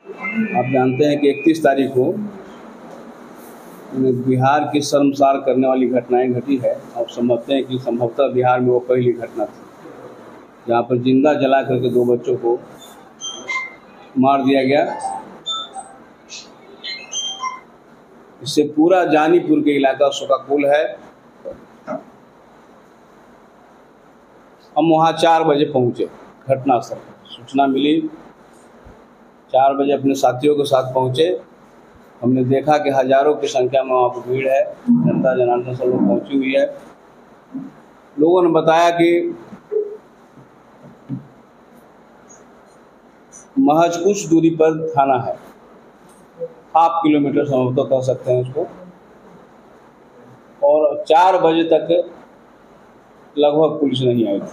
आप जानते हैं कि 31 तारीख को बिहार की शर्मसार करने वाली घटनाएं घटी है। आप समझते हैं कि संभवतः बिहार में वो पहली घटना थी जहाँ पर जिंदा जला करके 2 बच्चों को मार दिया गया। इससे पूरा जानीपुर के इलाका शोकाकुल है। हम वहाँ 4 बजे पहुँचे घटनास्थल। सूचना मिली, 4 बजे अपने साथियों के साथ पहुँचे। हमने देखा कि हजारों की संख्या में वहाँ पर भीड़ है, जनता जनार्दन सब लोग पहुँची हुई है। लोगों ने बताया कि महज कुछ दूरी पर थाना है, हाफ किलोमीटर संभवतः कह सकते हैं उसको, और 4 बजे तक लगभग पुलिस नहीं आई थी।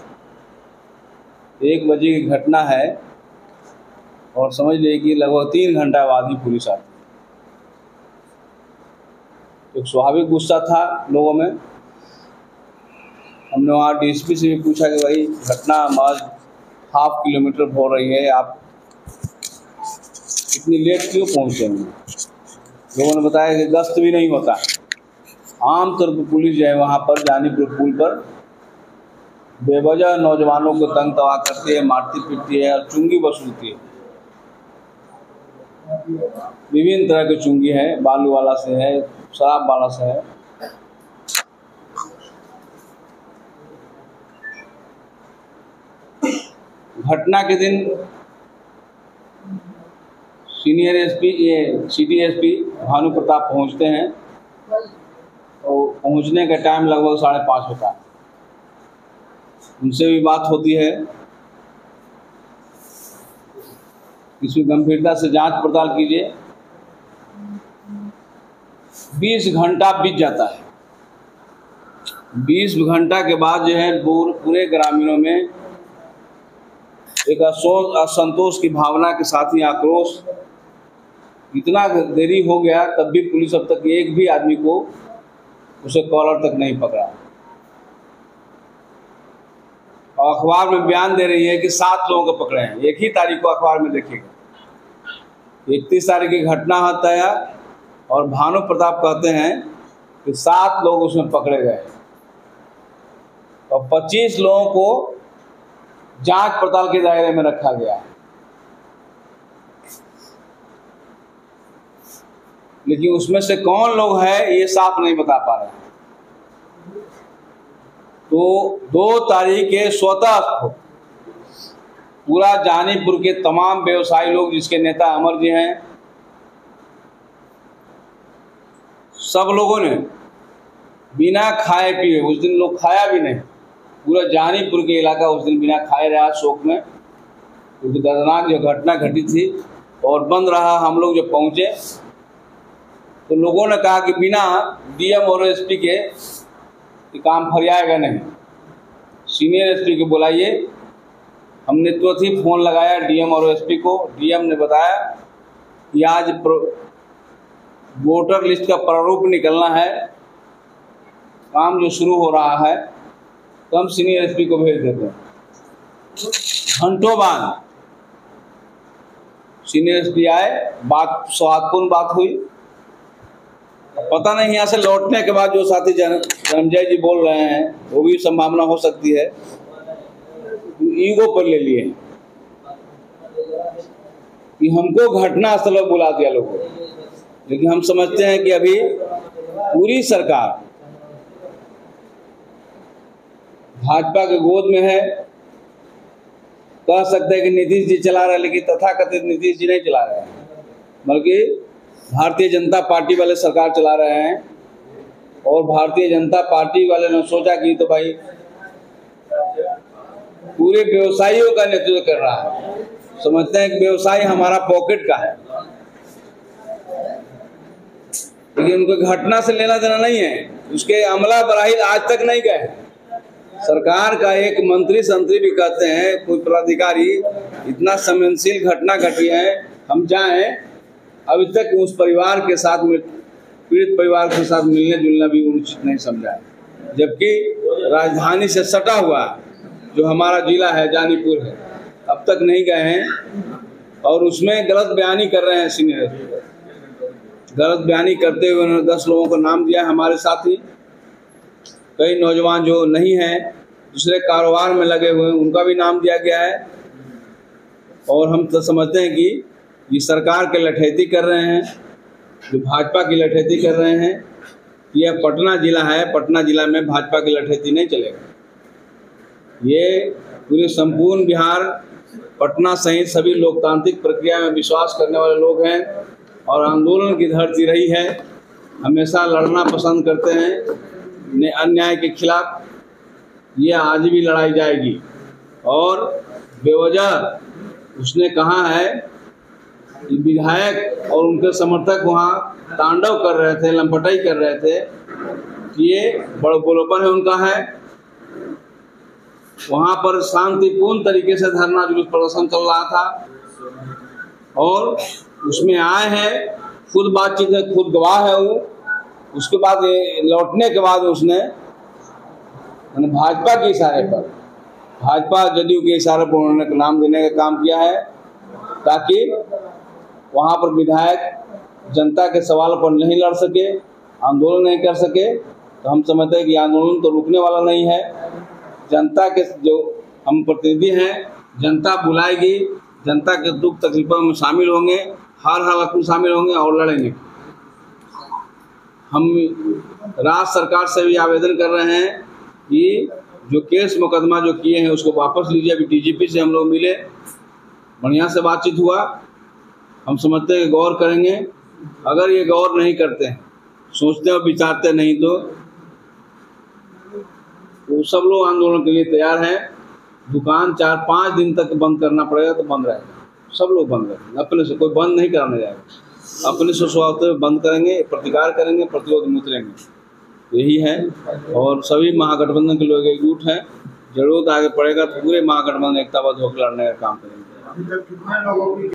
1 बजे की घटना है और समझ लीजिए कि लगभग 3 घंटा बाद ही पुलिस आती। एक स्वाभाविक गुस्सा था लोगों में। हमने वहाँ डीएसपी से भी पूछा कि भाई घटना महज हाफ किलोमीटर हो रही है, आप इतनी लेट क्यों पहुँचे हैं? लोगों ने बताया कि गश्त भी नहीं होता। आमतौर पर पुलिस जो है वहाँ पर जानीपुर पुल पर बेवजह नौजवानों को तंग तवाह करती है, मारती पीटती है और चुंगी वसूलती है। विभिन्न तरह की चुंगी है, बालू वाला से है, शराब वाला से है। घटना के दिन senior SP city SP Bhanu Pratap पहुंचते हैं और पहुंचने का टाइम लगभग 5:30 होता है। उनसे भी बात होती है, इसमें गंभीरता से जांच पड़ताल कीजिए। 20 घंटा बीत जाता है। 20 घंटा के बाद जो है पूरे ग्रामीणों में एक असंतोष की भावना के साथ ही आक्रोश। इतना देरी हो गया तब भी पुलिस अब तक एक भी आदमी को उसे कॉलर तक नहीं पकड़ा। और अखबार में बयान दे रही है कि 7 लोगों को पकड़े हैं। एक ही तारीख को अखबार में देखिएगा, 31 तारीख की घटना होता है और भानु प्रताप कहते हैं कि 7 लोग उसमें पकड़े गए और 25 लोगों को जांच पड़ताल के दायरे में रखा गया। लेकिन उसमें से कौन लोग हैं ये साफ नहीं बता पा रहे। तो 2 तारीख के स्वतः पूरा जानीपुर के तमाम व्यवसायी लोग, जिसके नेता अमर जी हैं, सब लोगों ने बिना खाए पिए, उस दिन लोग खाया भी नहीं, पूरा जानीपुर के इलाका उस दिन बिना खाए रहा शोक में, क्योंकि दर्दनाक जो घटना घटी थी। और बंद रहा। हम लोग जब पहुंचे तो लोगों ने कहा कि बिना डीएम और एसपी के काम फरियाएगा नहीं, सीनियर एसपी को बुलाइए। हमने तुरंत ही फ़ोन लगाया डीएम और एसपी को। डीएम ने बताया कि आज वोटर लिस्ट का प्रारूप निकलना है, काम जो शुरू हो रहा है, तो हम सीनियर एसपी को भेज देते हैं। घंटों बाद सीनियर एसपी आए, बात सौहार्दपूर्ण बात हुई। पता नहीं यहाँ से लौटने के बाद जो साथी धनंजय जी बोल रहे हैं वो भी संभावना हो सकती है, ईगो पर ले लिए कि हमको घटना स्थल पर बुला दिया लोगों। लेकिन हम समझते हैं कि अभी पूरी सरकार भाजपा के गोद में है। कह सकते हैं कि नीतीश जी चला रहे हैं, लेकिन तथाकथित नीतीश जी नहीं चला रहे हैं, बल्कि भारतीय जनता पार्टी वाले सरकार चला रहे हैं। और भारतीय जनता पार्टी वाले ने सोचा कि तो भाई पूरे व्यवसायियों का नेतृत्व कर रहा है। समझते हैं कि व्यवसाय हमारा पॉकेट का है, लेकिन उनको घटना से लेना देना नहीं है। उसके अमला बराही आज तक नहीं गए। सरकार का एक मंत्री संतरी भी कहते हैं, कोई पदाधिकारी, इतना संवेदनशील घटना घटी है, हम जाएं, अभी तक उस परिवार के साथ में, पीड़ित परिवार के साथ मिलने जुलना भी उचित नहीं समझा है। जबकि राजधानी से सटा हुआ जो हमारा जिला है जानीपुर है, अब तक नहीं गए हैं। और उसमें गलत बयानी कर रहे हैं। सीनियर गलत बयानी करते हुए उन्होंने 10 लोगों का नाम दिया। हमारे साथी कई नौजवान जो नहीं हैं, दूसरे कारोबार में लगे हुए हैं, उनका भी नाम दिया गया है। और हम तो समझते हैं कि ये सरकार के लठैती कर रहे हैं, जो भाजपा की लठैती कर रहे हैं। यह पटना जिला है, पटना जिला में भाजपा की लठैती नहीं चलेगा। ये पूरे संपूर्ण बिहार, पटना सहित सभी लोकतांत्रिक प्रक्रिया में विश्वास करने वाले लोग हैं और आंदोलन की धरती रही है। हमेशा लड़ना पसंद करते हैं अन्याय के खिलाफ। ये आज भी लड़ाई जाएगी। और बेवजह उसने कहा है कि विधायक और उनके समर्थक वहाँ तांडव कर रहे थे, लंपटाई कर रहे थे कि ये बड़बोलापन है उनका है। वहाँ पर शांतिपूर्ण तरीके से धरना जुलूस प्रदर्शन चल रहा था और उसमें आए हैं, खुद बातचीत है, खुद गवाह है वो। उसके बाद लौटने के बाद उसने भाजपा के इशारे पर, भाजपा जदयू के इशारे पर उन्होंने नाम देने का काम किया है ताकि वहाँ पर विधायक जनता के सवाल पर नहीं लड़ सके, आंदोलन नहीं कर सके। तो हम समझते हैं कि आंदोलन तो रुकने वाला नहीं है। जनता के जो हम प्रतिनिधि हैं, जनता बुलाएगी, जनता के दुख तकलीफों में शामिल होंगे, हर हालत में शामिल होंगे और लड़ेंगे। हम राज्य सरकार से भी आवेदन कर रहे हैं कि जो केस मुकदमा जो किए हैं उसको वापस लीजिए। अभी डीजीपी से हम लोग मिले, बढ़िया से बातचीत हुआ। हम समझते हैं गौर करेंगे। अगर ये गौर नहीं करते हैं, सोचते और विचारते नहीं, तो सब लोग आंदोलन के लिए तैयार हैं। दुकान 4-5 दिन तक बंद करना पड़ेगा तो बंद रहेगा, सब लोग बंद करेंगे। अपने से कोई बंद नहीं कराने जाएगा, अपने से स्वतः बंद करेंगे, प्रतिकार करेंगे, प्रतिरोध में उतरेंगे। यही है। और सभी महागठबंधन के लोग एकजुट हैं। जरूरत आगे पड़ेगा तो पूरे महागठबंधन एकताबद्ध होकर लड़ने का काम करेंगे।